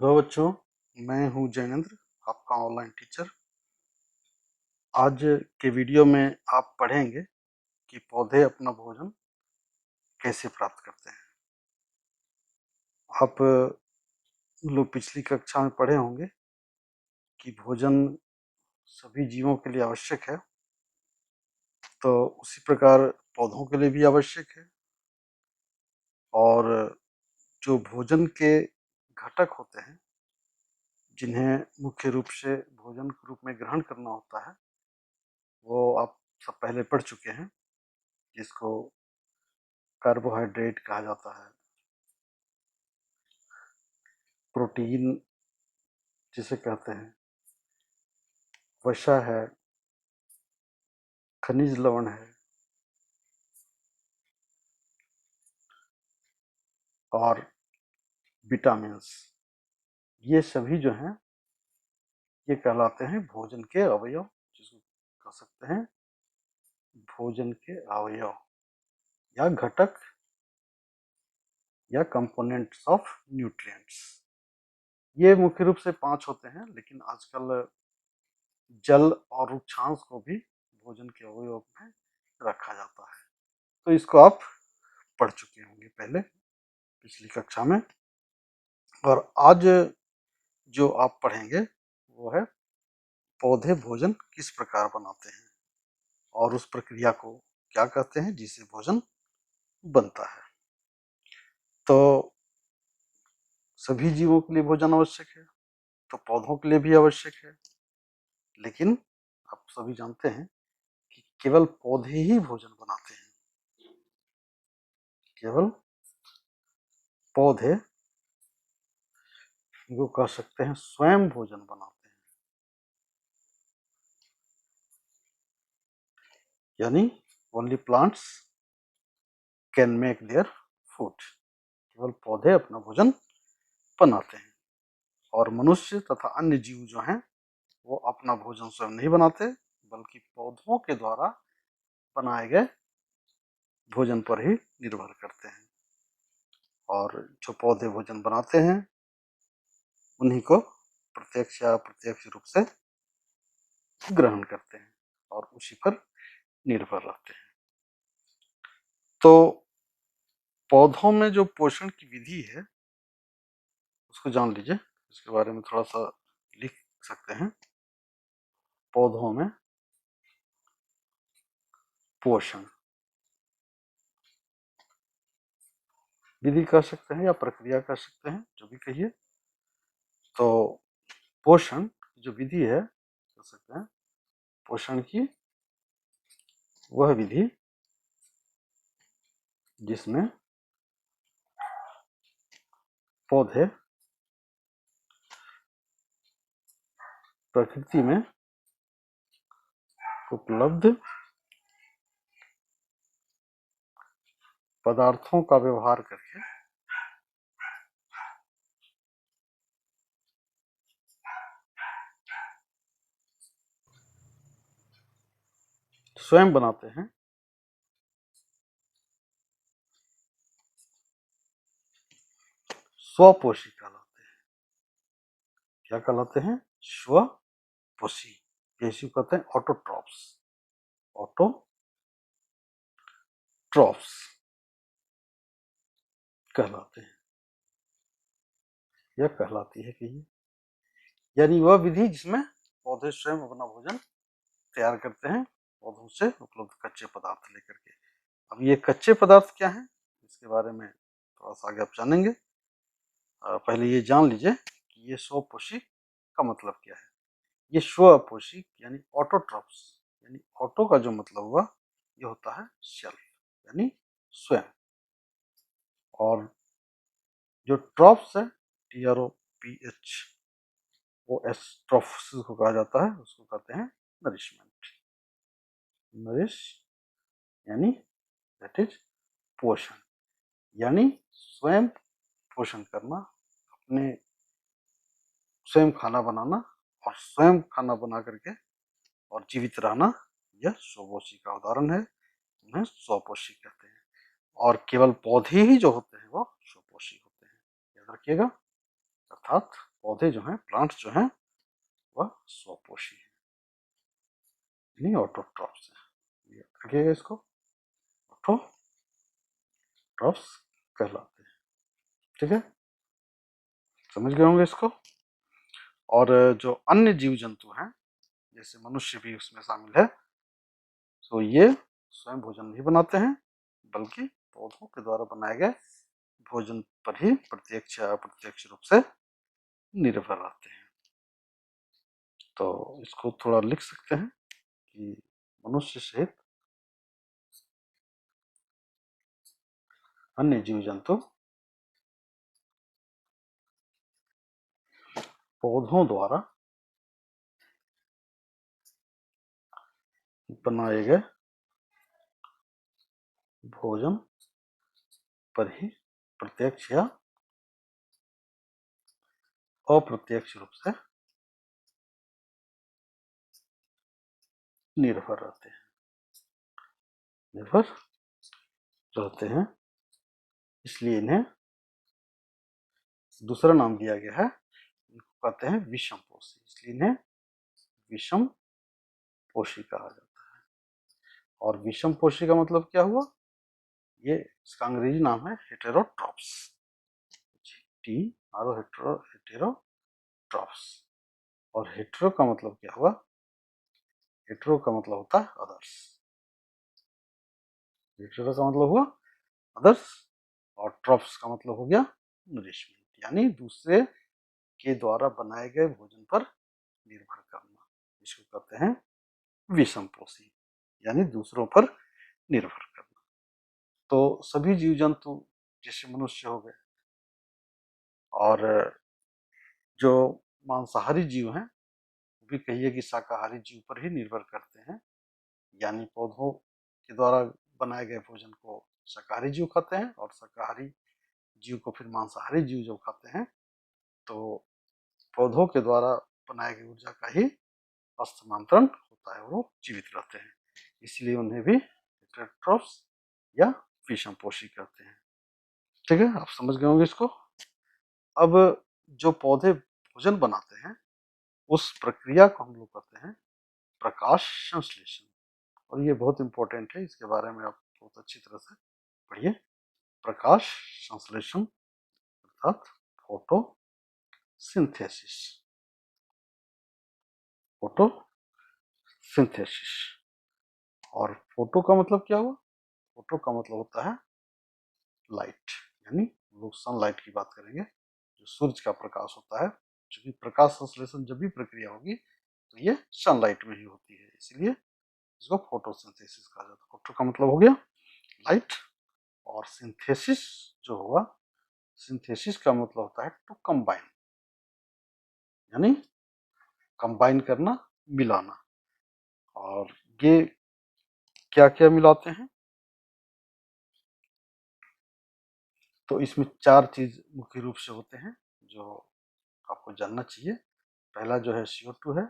Hello बच्चों, मैं हूं जैनेंद्र, आपका ऑनलाइन टीचर। आज के वीडियो में आप पढ़ेंगे कि पौधे अपना भोजन कैसे प्राप्त करते हैं। आप लोग पिछली कक्षा में पढ़े होंगे कि भोजन सभी जीवों के लिए आवश्यक है, तो उसी प्रकार पौधों के लिए भी आवश्यक है। और जो भोजन के घटक होते हैं, जिन्हें मुख्य रूप से भोजन के रूप में ग्रहण करना होता है, वो आप सब पहले पढ़ चुके हैं, जिसको कार्बोहाइड्रेट कहा जाता है, प्रोटीन जिसे कहते हैं, वसा है, खनिज लवण है और विटामिन्स। ये सभी जो हैं ये कहलाते हैं भोजन के अवयव, जिसको कह सकते हैं भोजन के अवयव या घटक या कंपोनेंट्स ऑफ न्यूट्रिएंट्स। ये मुख्य रूप से 5 होते हैं, लेकिन आजकल जल और रुक्षांश को भी भोजन के अवयव में रखा जाता है। तो इसको आप पढ़ चुके होंगे पहले पिछली कक्षा में। और आज जो आप पढ़ेंगे वो है पौधे भोजन किस प्रकार बनाते हैं और उस प्रक्रिया को क्या कहते हैं जिससे भोजन बनता है। तो सभी जीवों के लिए भोजन आवश्यक है, तो पौधों के लिए भी आवश्यक है, लेकिन आप सभी जानते हैं कि केवल पौधे ही भोजन बनाते हैं। केवल पौधे जो कह सकते हैं स्वयं भोजन बनाते हैं, यानी only plants can make their food. केवल पौधे अपना भोजन बनाते हैं और मनुष्य तथा अन्य जीव जो हैं वो अपना भोजन स्वयं नहीं बनाते, बल्कि पौधों के द्वारा बनाए गए भोजन पर ही निर्भर करते हैं। और जो पौधे भोजन बनाते हैं उन्हीं को प्रत्यक्ष या अप्रत्यक्ष रूप से ग्रहण करते हैं और उसी पर निर्भर रहते हैं। तो पौधों में जो पोषण की विधि है उसको जान लीजिए, इसके बारे में थोड़ा सा लिख सकते हैं। पौधों में पोषण विधि कह सकते हैं या प्रक्रिया कह सकते हैं, जो भी कहिए। तो पोषण जो विधि है कह सकते हैं पोषण की वह विधि जिसमें पौधे प्रकृति में उपलब्ध पदार्थों का व्यवहार करके स्वयं बनाते हैं। स्वपोषी कहलाते हैं। क्या कहलाते हैं? स्वपोषी। इसी को कहते हैं ऑटोट्रॉप्स। ऑटोट्रॉप्स कहलाते हैं या कहलाती है कहिए, यानी वह विधि जिसमें पौधे स्वयं अपना भोजन तैयार करते हैं पौधों से उपलब्ध कच्चे पदार्थ लेकर के। अब ये कच्चे पदार्थ क्या हैं, इसके बारे में थोड़ा सा आगे आप जानेंगे। पहले ये जान लीजिए कि ये स्वपोषी का मतलब क्या है। ये स्वपोषी यानी ऑटोट्रॉप्स, यानी ऑटो का जो मतलब हुआ ये होता है सेल्फ, यानी स्वयं। और जो ट्रॉप्स है TROPS ट्रॉप्स को कहा जाता है, उसको कहते हैं नरिशमेंट। नरिश यानी दैट इज पोषण, यानी स्वयं पोषण करना, अपने स्वयं खाना बनाना और स्वयं खाना बना करके और जीवित रहना, यह स्वपोषी का उदाहरण है। उन्हें स्वपोषी कहते हैं। और केवल पौधे ही जो होते हैं वो स्वपोषी होते हैं, याद रखिएगा। अर्थात पौधे जो हैं, प्लांट्स जो हैं, वह स्वपोषी है, यानी ऑटोट्रॉफ्स है। ये रखिएगा इसको, ऑटोट्रॉफ्स कहलाते हैं। ठीक है, समझ गए होंगे इसको। और जो अन्य जीव जंतु हैं, जैसे मनुष्य भी उसमें शामिल है, तो ये स्वयं भोजन नहीं बनाते हैं, बल्कि पौधों के द्वारा बनाए गए भोजन पर ही प्रत्यक्ष या अप्रत्यक्ष रूप से निर्भर रहते हैं। तो इसको थोड़ा लिख सकते हैं कि मनुष्य सहित अन्य जीव जंतु पौधों द्वारा बनाए गए भोजन पर ही प्रत्यक्ष या अप्रत्यक्ष रूप से निर्भर रहते हैं, निर्भर रहते हैं। इसलिए इन्हें दूसरा नाम दिया गया है, इनको कहते हैं विषम पोषी, इसलिए इन्हें विषम पोषी कहा जाता है। और विषम पोषी का मतलब क्या हुआ, ये इसका अंग्रेजी नाम है हेटेरोट्रॉप्स, हेटेरोट्रॉप्स। और हेटेरो का मतलब क्या हुआ, हेटेरो का मतलब होता है अदर्स, हेटेरो का मतलब हुआ अदर्स, और ट्रॉप्स का मतलब हो गया नरिशमेंट, यानी दूसरे के द्वारा बनाए गए भोजन पर निर्भर करना। इसको कहते हैं विषम पोषी, यानी दूसरों पर निर्भर करना। तो सभी जीव जंतु जैसे मनुष्य हो गए, और जो मांसाहारी जीव हैं, भी कहिए कि शाकाहारी जीव पर ही निर्भर करते हैं, यानी पौधों के द्वारा बनाए गए भोजन को शाकाहारी जीव खाते हैं, और शाकाहारी जीव को फिर मांसाहारी जीव जब खाते हैं, तो पौधों के द्वारा बनाए गए ऊर्जा का ही हस्तांतरण होता है, वो जीवित रहते हैं। इसलिए उन्हें भी हेटेरोट्रॉप्स या विषम पोषी कहते हैं। ठीक है, आप समझ गए होंगे इसको। अब जो पौधे भोजन बनाते हैं, उस प्रक्रिया को हम लोग कहते हैं प्रकाश संश्लेषण। और ये बहुत इंपॉर्टेंट है, इसके बारे में आप बहुत अच्छी तरह से पढ़िए। प्रकाश संश्लेषण अर्थात फोटोसिंथेसिस, फोटोसिंथेसिस। और फोटो का मतलब क्या हुआ, फोटो का मतलब होता है लाइट, यानी लोग सनलाइट की बात करेंगे, जो सूर्य का प्रकाश होता है। क्योंकि प्रकाश संश्लेषण जब भी प्रक्रिया होगी तो ये सनलाइट में ही होती है, इसलिए इसको फोटोसिंथेसिस कहा जाता है। फोटो का मतलब हो गया लाइट, और सिंथेसिस जो हुआ, सिंथेसिस का मतलब होता है टू कंबाइन, यानी कंबाइन करना, मिलाना। और ये क्या क्या मिलाते हैं, तो इसमें चार चीज मुख्य रूप से होते हैं जो आपको जानना चाहिए। पहला जो है CO2 है,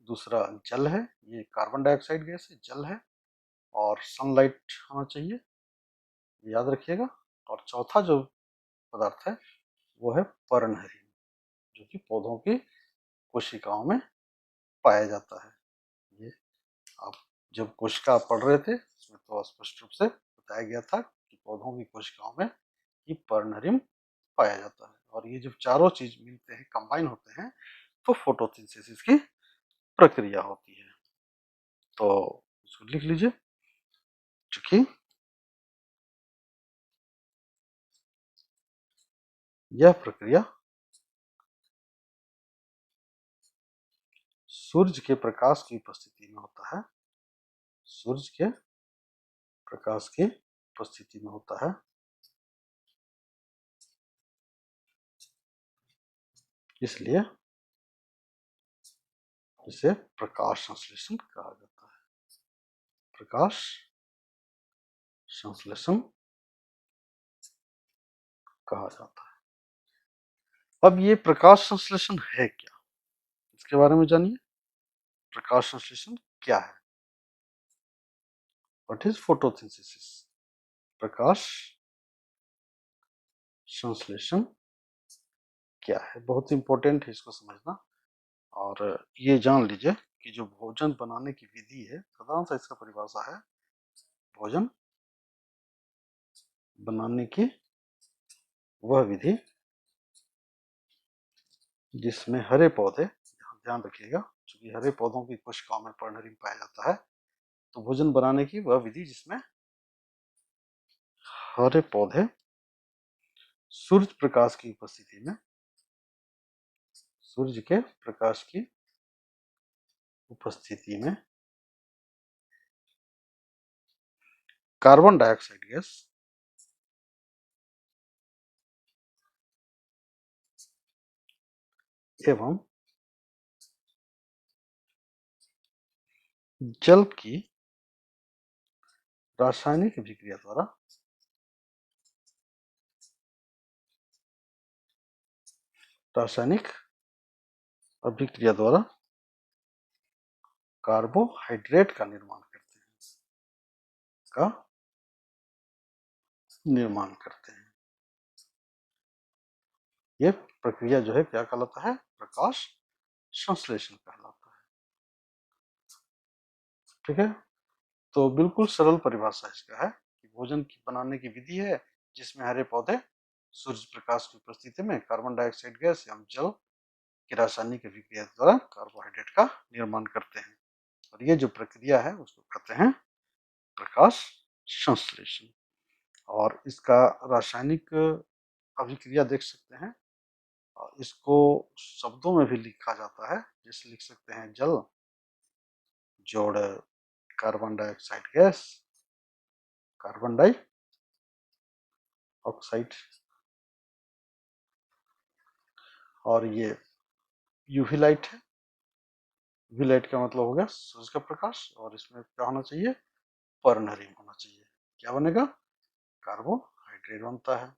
दूसरा जल है, ये कार्बन डाइऑक्साइड गैस है, जल है, और सनलाइट होना चाहिए, याद रखिएगा। और चौथा जो पदार्थ है वो है पर्णहरित, जो कि पौधों की कोशिकाओं में पाया जाता है। ये आप जब कोशिका पढ़ रहे थे उसमें तो स्पष्ट रूप से बताया गया था कि पौधों की कोशिकाओं में ये पर्णहरित पाया जाता है। और ये जब चारों चीज मिलते हैं, कंबाइन होते हैं, तो फोटोसिंथेसिस की प्रक्रिया होती है। तो इसको लिख लीजिए, चूंकि यह प्रक्रिया सूर्य के प्रकाश की उपस्थिति में होता है, सूर्य के प्रकाश की उपस्थिति में होता है, इसलिए इसे प्रकाश संश्लेषण कहा जाता है। प्रकाश संश्लेषण कहा जाता है। अब ये प्रकाश संश्लेषण है क्या, इसके बारे में जानिए। प्रकाश संश्लेषण क्या है, व्हाट इज फोटोसिंथेसिस। प्रकाश संश्लेषण क्या है, बहुत इंपॉर्टेंट है इसको समझना। और ये जान लीजिए कि जो भोजन बनाने की विधि है, साधारणतः इसका परिभाषा है भोजन बनाने की वह विधि जिसमें हरे पौधे, ध्यान रखिएगा क्योंकि हरे पौधों की कोशिकाओं में पर्णहरिम पाया जाता है, तो भोजन बनाने की वह विधि जिसमें हरे पौधे सूर्य प्रकाश की उपस्थिति में, सूर्य के प्रकाश की उपस्थिति में कार्बन डाइऑक्साइड गैस एवं जल की रासायनिक अभिक्रिया द्वारा कार्बोहाइड्रेट का निर्माण करते हैं। ये प्रक्रिया जो है क्या कहलाता है? प्रकाश संश्लेषण कहलाता है। ठीक है, तो बिल्कुल सरल परिभाषा इसका है कि भोजन की बनाने की विधि है जिसमें हरे पौधे सूर्य प्रकाश की उपस्थिति में कार्बन डाइऑक्साइड गैस एवं जल की रासायनिक अभिक्रिया द्वारा कार्बोहाइड्रेट का निर्माण करते हैं। और ये जो प्रक्रिया है उसको कहते हैं प्रकाश संश्लेषण। और इसका रासायनिक अभिक्रिया देख सकते हैं, और इसको शब्दों में भी लिखा जाता है, जैसे लिख सकते हैं जल जोड़ carbon dioxide gas, carbon dioxide. और ये यूवी लाइट है, यूवी लाइट का मतलब हो गया सूर्य का प्रकाश, और इसमें क्या होना चाहिए? पर्णहरिम होना चाहिए। क्या बनेगा? कार्बोहाइड्रेट बनता है,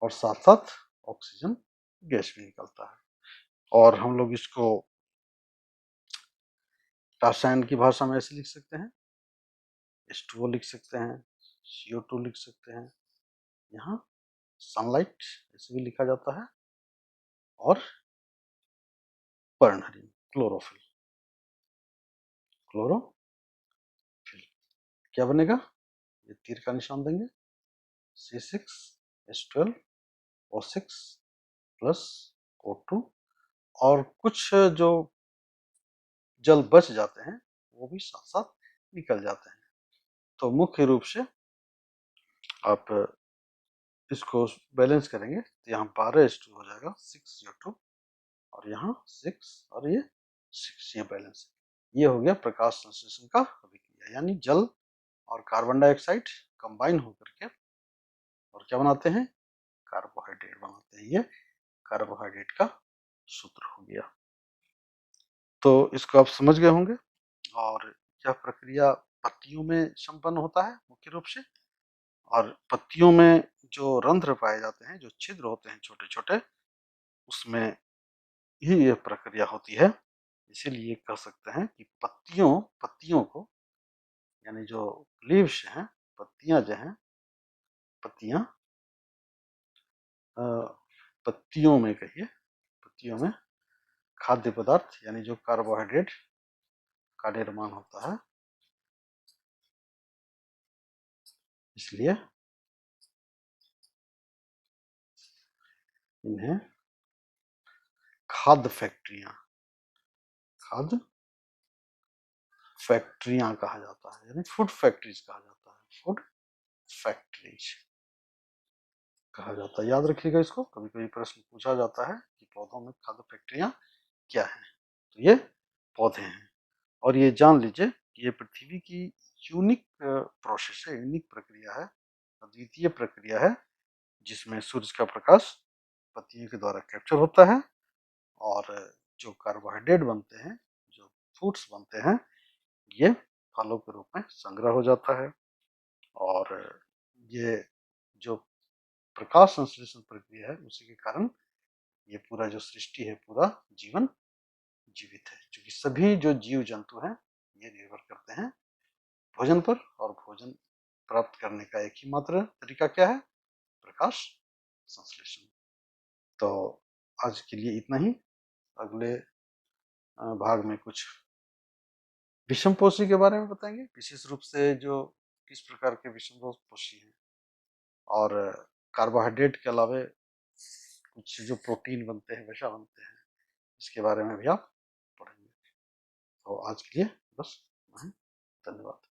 और साथ साथ ऑक्सीजन गैस भी निकलता है। और हम लोग इसको रसायन की भाषा में ऐसे लिख सकते हैं, H2O लिख सकते हैं, CO2 लिख सकते हैं, यहाँ सनलाइट ऐसे भी लिखा जाता है, और पर्णहरिम क्लोरोफिल, क्या बनेगा? ये तीर का निशान देंगे, C6H12O6 प्लस O2, और कुछ जो जल बच जाते हैं वो भी साथ साथ निकल जाते हैं। तो मुख्य रूप से आप इसको बैलेंस करेंगे तो यहाँ 12H2 हो जाएगा, 6CO2, और यहाँ 6 और ये 6, ये बैलेंस है। ये हो गया प्रकाश संश्लेषण का अभिक्रिया, यानी जल और कार्बन डाइऑक्साइड कंबाइन होकर के और क्या बनाते हैं? कार्बोहाइड्रेट बनाते हैं। ये कार्बोहाइड्रेट का सूत्र हो गया। तो इसको आप समझ गए होंगे। और यह प्रक्रिया पत्तियों में संपन्न होता है मुख्य रूप से, और पत्तियों में जो रंध्र पाए जाते हैं, जो छिद्र होते हैं छोटे छोटे, उसमें ही यह प्रक्रिया होती है। इसीलिए कह सकते हैं कि पत्तियों को, यानी जो लीव्स हैं, पत्तियां जो हैं, पत्तियां पत्तियों में कहिए, पत्तियों में खाद्य पदार्थ यानी जो कार्बोहाइड्रेट का निर्माण होता है, इसलिए इन्हें खाद्य फैक्ट्रियां कहा जाता है, यानी फूड फैक्ट्रीज कहा जाता है, फूड फैक्ट्रीज कहा जाता है। याद रखिएगा इसको, कभी कभी प्रश्न पूछा जाता है कि पौधों में खाद्य फैक्ट्रियां क्या है, तो ये पौधे हैं। और ये जान लीजिए कि ये पृथ्वी की यूनिक प्रोसेस है, यूनिक प्रक्रिया है, अद्वितीय प्रक्रिया है, जिसमें सूर्य का प्रकाश पत्तियों के द्वारा कैप्चर होता है, और जो कार्बोहाइड्रेट बनते हैं, जो फूड्स बनते हैं, ये फलों के रूप में संग्रह हो जाता है। और ये जो प्रकाश संश्लेषण प्रक्रिया है, उसी के कारण ये पूरा जो सृष्टि है, पूरा जीवन जीवित है, क्योंकि सभी जो जीव जंतु हैं ये निर्भर करते हैं भोजन पर। और भोजन प्राप्त करने का एक ही मात्र तरीका क्या है? प्रकाश संश्लेषण। तो आज के लिए इतना ही। अगले भाग में कुछ विषमपोषी के बारे में बताएंगे, विशेष रूप से जो किस प्रकार के विषमपोषी हैं, और कार्बोहाइड्रेट के अलावा कुछ जो प्रोटीन बनते हैं, वसा बनते हैं, इसके बारे में भी आप पढ़ेंगे। तो आज के लिए बस, धन्यवाद।